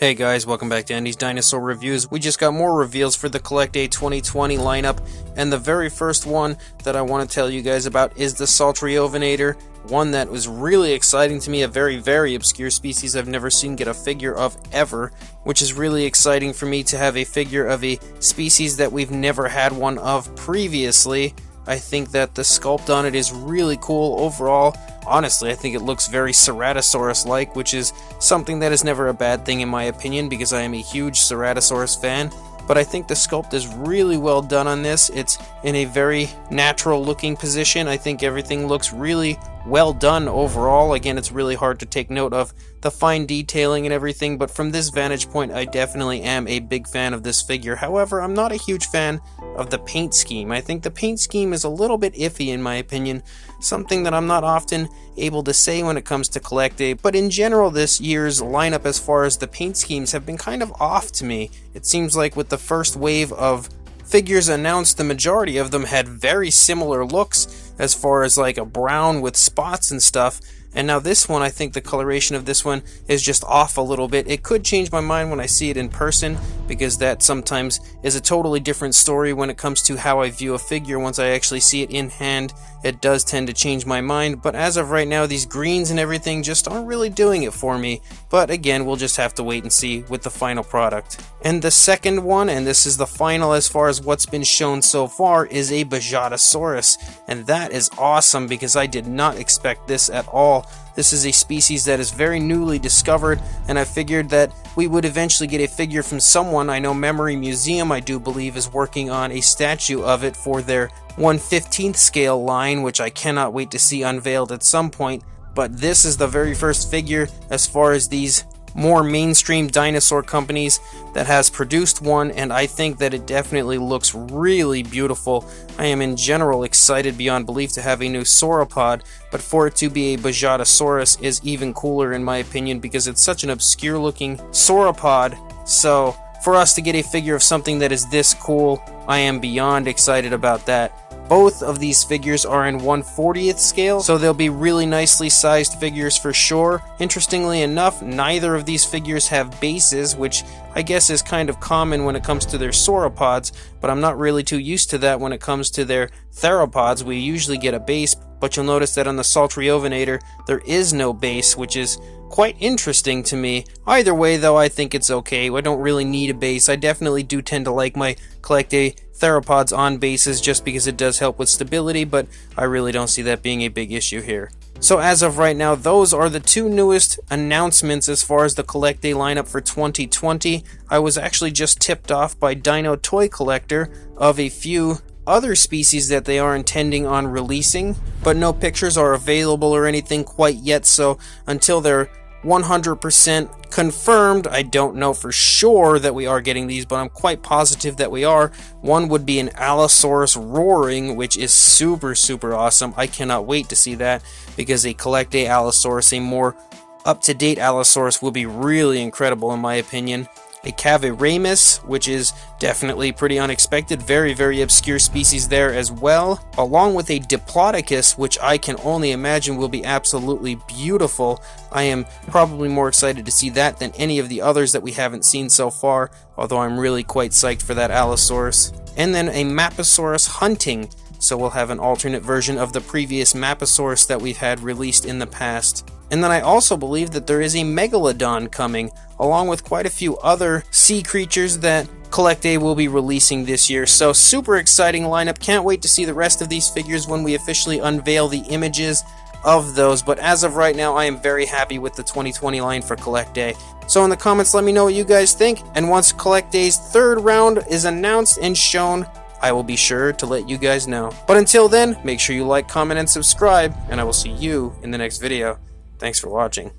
Hey guys, welcome back to Andy's Dinosaur Reviews. We just got more reveals for the Collecta 2020 lineup, and the very first one that I want to tell you guys about is the Sauropod, one that was really exciting to me, a very obscure species I've never seen get a figure of ever, which is really exciting for me to have a figure of a species that we've never had one of previously. I think that the sculpt on it is really cool overall. Honestly, I think it looks very Ceratosaurus-like, which is something that is never a bad thing in my opinion because I am a huge Ceratosaurus fan. But I think the sculpt is really well done on this. It's in a very natural looking position. I think everything looks really well done overall. Again, it's really hard to take note of the fine detailing and everything, but from this vantage point, I definitely am a big fan of this figure. However, I'm not a huge fan of the paint scheme. I think the paint scheme is a little bit iffy in my opinion, something that I'm not often able to say when it comes to Collecta, but in general this year's lineup as far as the paint schemes have been kind of off to me. It seems like with the first wave of figures announced, the majority of them had very similar looks as far as like a brown with spots and stuff. And now this one, I think the coloration of this one is just off a little bit. It could change my mind when I see it in person, because that sometimes is a totally different story when it comes to how I view a figure. Once I actually see it in hand, it does tend to change my mind. But as of right now, these greens and everything just aren't really doing it for me. But again, we'll just have to wait and see with the final product. And the second one, and this is the final as far as what's been shown so far, is a Bajadasaurus. And that is awesome because I did not expect this at all. This is a species that is very newly discovered, and I figured that we would eventually get a figure from someone. I know Memory Museum, I do believe, is working on a statue of it for their 1/15th scale line, which I cannot wait to see unveiled at some point. But this is the very first figure as far as these more mainstream dinosaur companies that has produced one, and I think that it definitely looks really beautiful. I am in general excited beyond belief to have a new Sauropod, but for it to be a Bajadasaurus is even cooler in my opinion because it's such an obscure looking sauropod. So for us to get a figure of something that is this cool, I am beyond excited about that. Both of these figures are in 1/40th scale, so they'll be really nicely sized figures for sure. Interestingly enough, neither of these figures have bases, which I guess is kind of common when it comes to their sauropods, but I'm not really too used to that when it comes to their theropods. We usually get a base, but you'll notice that on the Sauropod there is no base, which is quite interesting to me. Either way though, I think it's okay. I don't really need a base. I definitely do tend to like my Collecta theropods on bases just because it does help with stability, but I really don't see that being a big issue here. So as of right now, those are the two newest announcements as far as the Collecta lineup for 2020. I was actually just tipped off by Dino Toy Collector of a few other species that they are intending on releasing, but no pictures are available or anything quite yet, so until they're 100% confirmed, I don't know for sure that we are getting these, but I'm quite positive that we are. One would be an Allosaurus roaring, which is super awesome. I cannot wait to see that because a Collecta Allosaurus, a more up-to-date Allosaurus, will be really incredible in my opinion. A Caveramus, which is definitely pretty unexpected, very obscure species there as well, along with a Diplodocus, which I can only imagine will be absolutely beautiful. I am probably more excited to see that than any of the others that we haven't seen so far, although I'm really quite psyched for that Allosaurus. And then a Maposaurus hunting, so we'll have an alternate version of the previous Maposaurus that we've had released in the past. And then I also believe that there is a Megalodon coming, along with quite a few other sea creatures that Collecta will be releasing this year. So super exciting lineup. Can't wait to see the rest of these figures when we officially unveil the images of those. But as of right now, I am very happy with the 2020 line for Collecta. So in the comments, let me know what you guys think. And once Collecta's third round is announced and shown, I will be sure to let you guys know. But until then, make sure you like, comment, and subscribe, and I will see you in the next video. Thanks for watching.